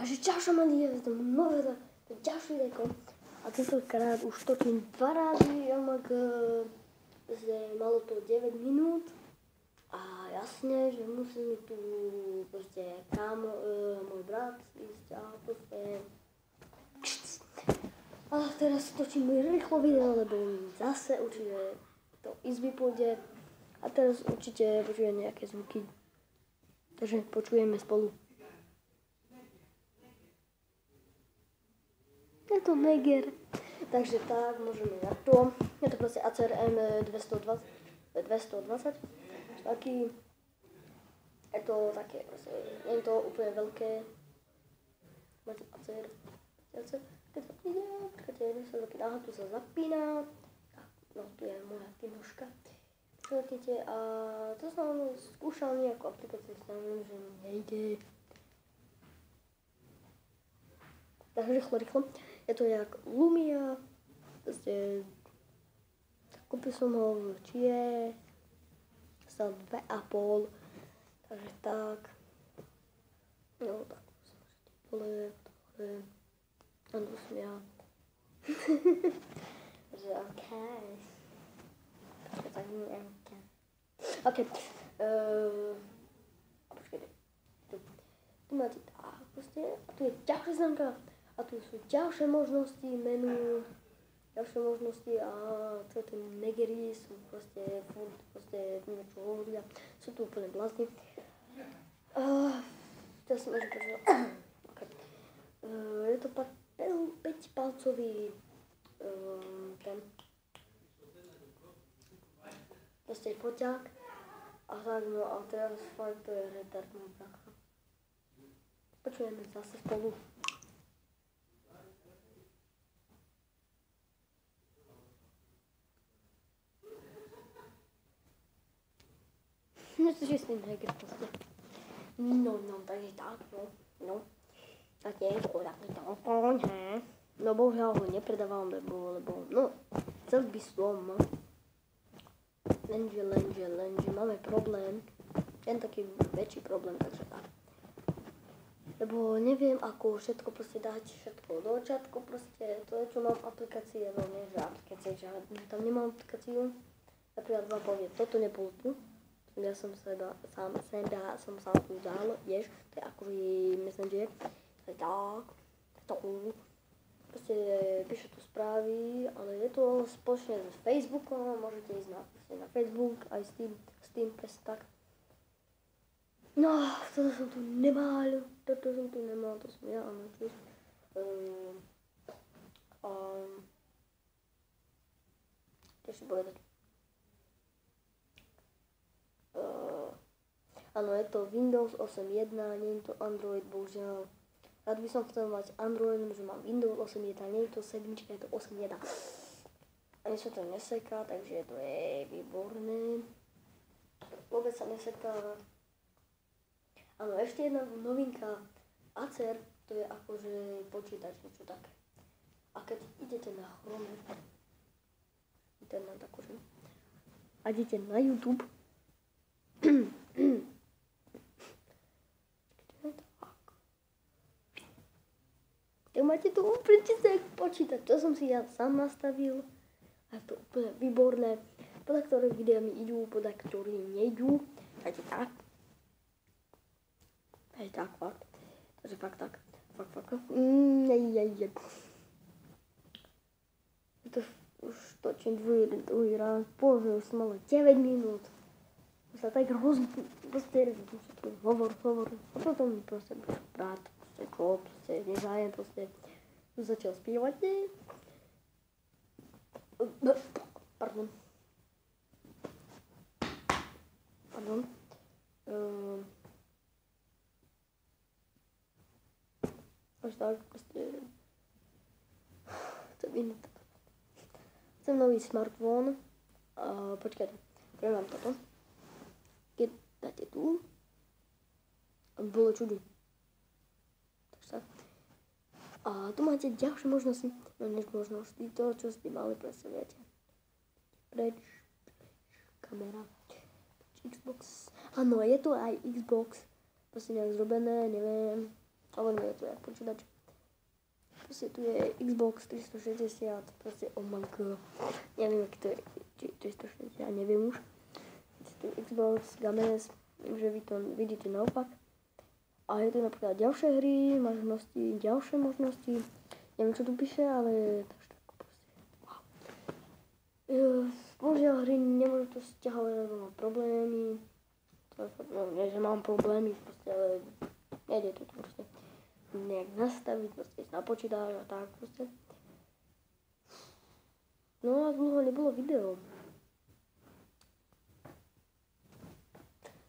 Takže ďalšia mali je nové, ďalší rekord. A tentokrát už točím 2 razy, malo to 9 minút. A jasne, že musím tu proste môj brat ísť a proste... A teraz točím rýchlo video, lebo zase určite do izby pôjde. A teraz určite počujem nejaké zvuky. Takže počujeme spolu. Je to Neger. Takže tak, môžeme na to. Je to proste Acer M220. Taký. Je to také proste, nie je to úplne veľké. Máte Acer. Keď to ide, tu sa zapína. No, tu je moja tinožka. Vidíte, a to som skúšal nejakú aplikáciu, že nejde. Takže rýchlo. Je to jak Lumia, proste kúpil som ho v Čie, stal 2,5, takže tak. No tak, dole, a tu som ja. Takže okej. Tak nie, okej. Počkajte. Tu máte tak, proste, a tu je ďalšia znamka. A tu sú ďalšie možnosti menu, ďalšie možnosti a tie negery sú proste niečo hovoria, sú tu úplne blázni. Teraz si môžem povedať, je to 5-palcový ten proste foťák a tak no a teraz fakt to je retard môj brácha. Počujeme zase spolu. Něco, že s ním neger prostě. No, takže tak, no. Tak je to taký telefón, he. No bohužiaľ ho nepredávam, lebo, no, chcel by som. Lenže, máme problém. Jen taký väčší problém, takže tak. Lebo neviem, ako všetko proste dať, všetko do začiatku proste, to je, čo mám v aplikácii, no nie, že aplikácie, že tam nemám aplikáciu. Napríklad vám povie, toto nebolo tu. Ja som sám tu dal, vieš, to je akože Messenger, tak, to proste píše tu správy, ale je to spoločne s Facebookom, môžete ísť na Facebook, aj s tým presne tak. No, toto som tu nemal, to som ja, áno, čiže. Tiež povedať. Áno, je to Windows 8.1, nie je to Android, bohužiaľ. Rád by som chcel mať Android, že mám Windows 8.1, nie je to 7, je to 8.1. Ani sa to neseká, takže to je výborné. Vôbec sa neseká. Áno, ešte jedna novinka. Acer, to je akože počítač, niečo také. A keď idete na Chrome, internet akože, a idete na YouTube, tak máte to úplne čisté počítať, čo som si ja sám nastavil a to úplne výborné, podľa ktorých videá mi idú, podľa ktorých nejdú, takže tak. Hej, tak, fakt. Takže fakt. To už točím druhý raz, bože, už som mala 9 minút. Už sa tak proste hovor. A potom mi proste brát, proste nezájem, proste začal spievať, nie? Pardon. Až tak, proste... Chcem nový smartfón. Počkajte, premám toto. Keď dáte tu, bolo čudy. Takže tak. A tu máte ďalšie možnosti. No než možnosti, to čo ste mali, presne viete. Preč, kamera, Xbox. Áno, je to aj Xbox. Proste nejak zrobené, neviem. Ale nie je to jak počítač. Proste tu je Xbox 360, proste oh my god. Neviem, aký to je, či 360, neviem už. Tu Xbox, Games, viem, že vy to vidíte naopak. A je tu napríklad ďalšie hry, ďalšie možnosti. Neviem, čo tu píše, ale takže tak proste, wow. Bohužiaľ hry nemôžem to stiahovať, lebo mám problémy. No, nie, že mám problémy, proste, ale nejde to proste nejak nastaviť, proste na počítač a tak proste. No a dlho nebolo video.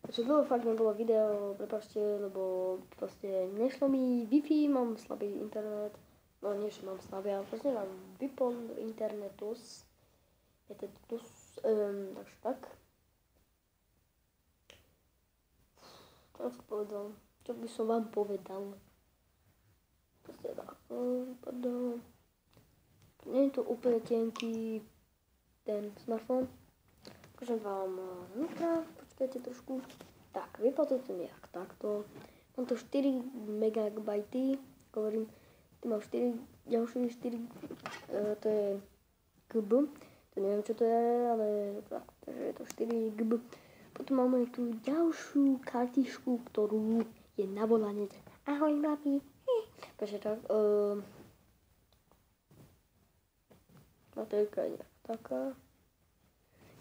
Takže dlho fakt nebolo video, prepáčte, lebo proste nešlo mi Wi-Fi, mám slabý internet. No nie, že mám slabý, ale proste mám vypol internetus. Je to dus, takže tak. Čo by som vám povedal? Proste tak, vypadá. Nie je to úplne tenký ten smartfón. Ukážem vám znútra, počkajte trošku. Tak, vypadá to nejak takto. Mám to 4 MB, hovorím, ty mám 4, ďalšie 4, to je GB. To neviem, čo to je, ale tak, takže je to 4 GB. Potom máme tu ďalšiu kartičku, ktorú je na volanie. Ahoj, babi. Takže tak, baterka je taká.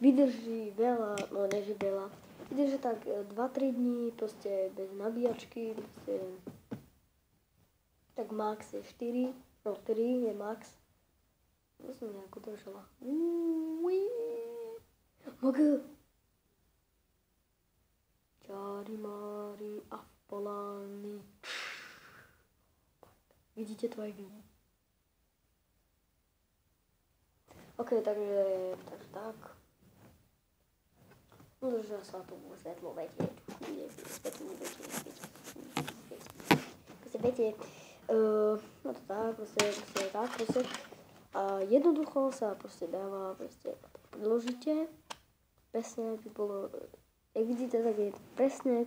Vydrží veľa, no neže veľa. Vydrží tak 2-3 dní, proste bez nabíjačky, proste tak max je 4, no 3 je max. To som nejako držala. Magl! Čári mári a polány. Vidíte to aj vy? Ok, takže tak. Udržia sa tu svetlo, viete. Viete, no to tak, proste. A jednoducho sa proste dáva, proste priložíte. Presne by bolo, jak vidíte, tak je to presne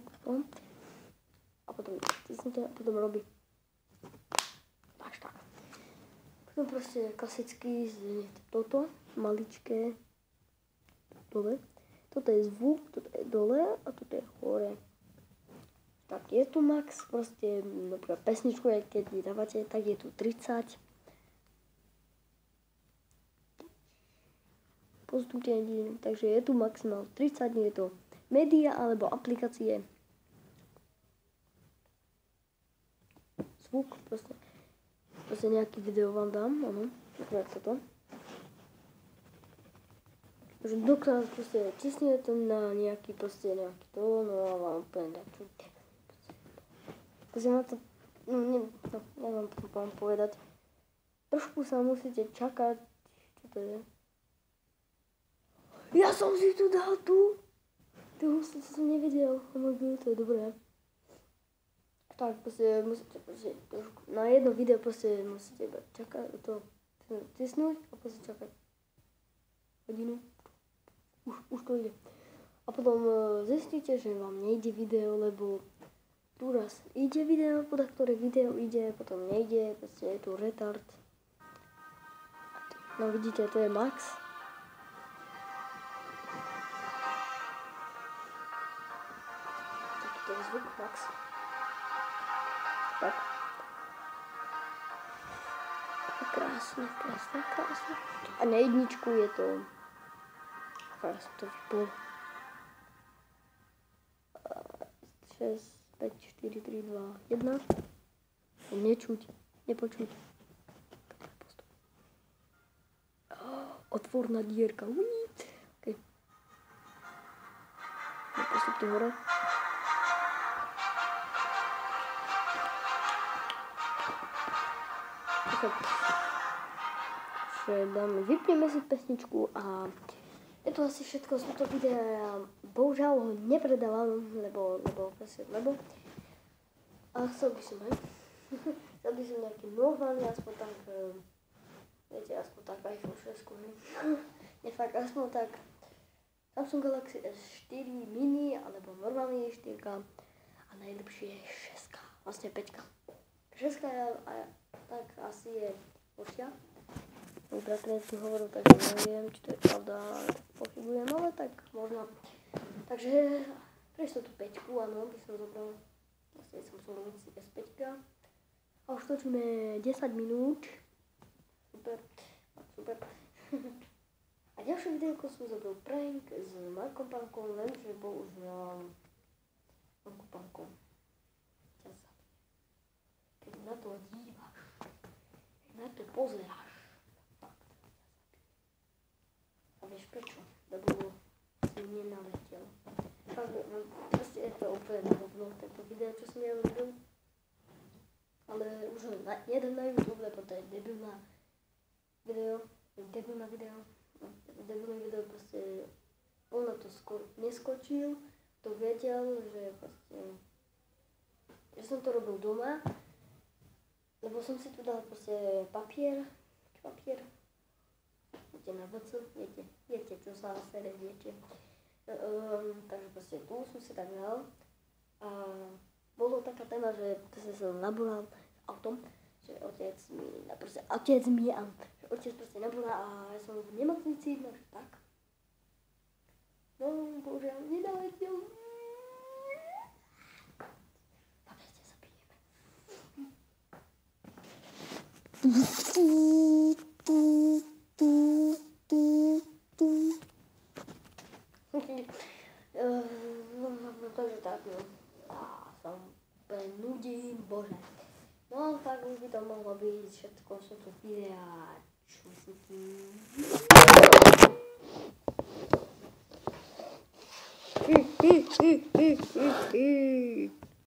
a potom stisnete a potom robí. Tak. Potom proste klasicky zvinete toto, maličké, dole. Toto je zvuk, toto je dole a toto je hore. Tak je tu max, proste napríklad pesničku, keď ji dávate, tak je tu 30. Postupne, takže je tu maximál 30, je to média alebo aplikácie. Zvuk, proste nejaký video vám dám, áno, napríklad toto. Takže dokiaľ proste cisnete na nejaký tón, no a vám úplne dačo. Proste na to, neviem vám povedať. Trošku sa musíte čakať, čo to je. Ja som si tu dal tu! To som nevedel, oh my god, to je dobré. Tak proste musíte trošku, na jedno video proste musíte iba čakať, to cisnúť a proste čakať hodinu. Už to ide. A potom zistíte, že vám nejde video, lebo tu raz ide video, podľa ktoré video ide, potom nejde, proste je tu retard. No vidíte, to je max. To je zvuk max. Tak. Krásne. A na jedničku je to... Teraz som to vypol. 6, 5, 4, 3, 2, 1. Nečuť, nepočuť. Otvorná dierka. Okay. Postupne hore. Vypneme si pesničku a je to asi všetko z tohto videa. Bohužiaľ ho nepredávam, lebo a chcel by som nejaký normálny, aspoň tak, viete, aspoň tak iPhone 6, nie fakt, aspoň tak Samsung Galaxy S4 mini, alebo normálny 4 a najlepšie je 6, vlastne 5. Česká tak asi je horšia. Môj bratranec mi hovoril, takže neviem, či to je pravda, pochybujem, ale tak možno. Takže prešlo tu 5, áno, by som zobral, vlastne som musel robiť si bez 5. A už točíme 10 minút. Super, super. A ďalšie videjko som zrobil prank s Markom Pankom, len že bol už na Marku Pankom. Keď na to díváš, keď na to pozeráš, fakt. A vieš prečo? Lebo si nenaletel. Proste je to úplne na hovno, tento video, čo som ja robil. Ale už jeden na YouTube, lebo to je debilné video, proste on na to neskočil, to vedel, že proste, že som to robil doma, lebo som si tu dal proste papier, viete na VC, viete čo sa sere, viete, takže proste tu som si tak dal a bolo taká téma, že som nabúral autom, že otec proste nabúra a ja som v nemocnici, takže tak. No, bohužiaľ, nenaletel. Pamäťte sa pijeme. Takže tak, no. Som úplne nudím, bože. No, tak už by to mohlo byť všetko, sú tu videá, čo sú tu.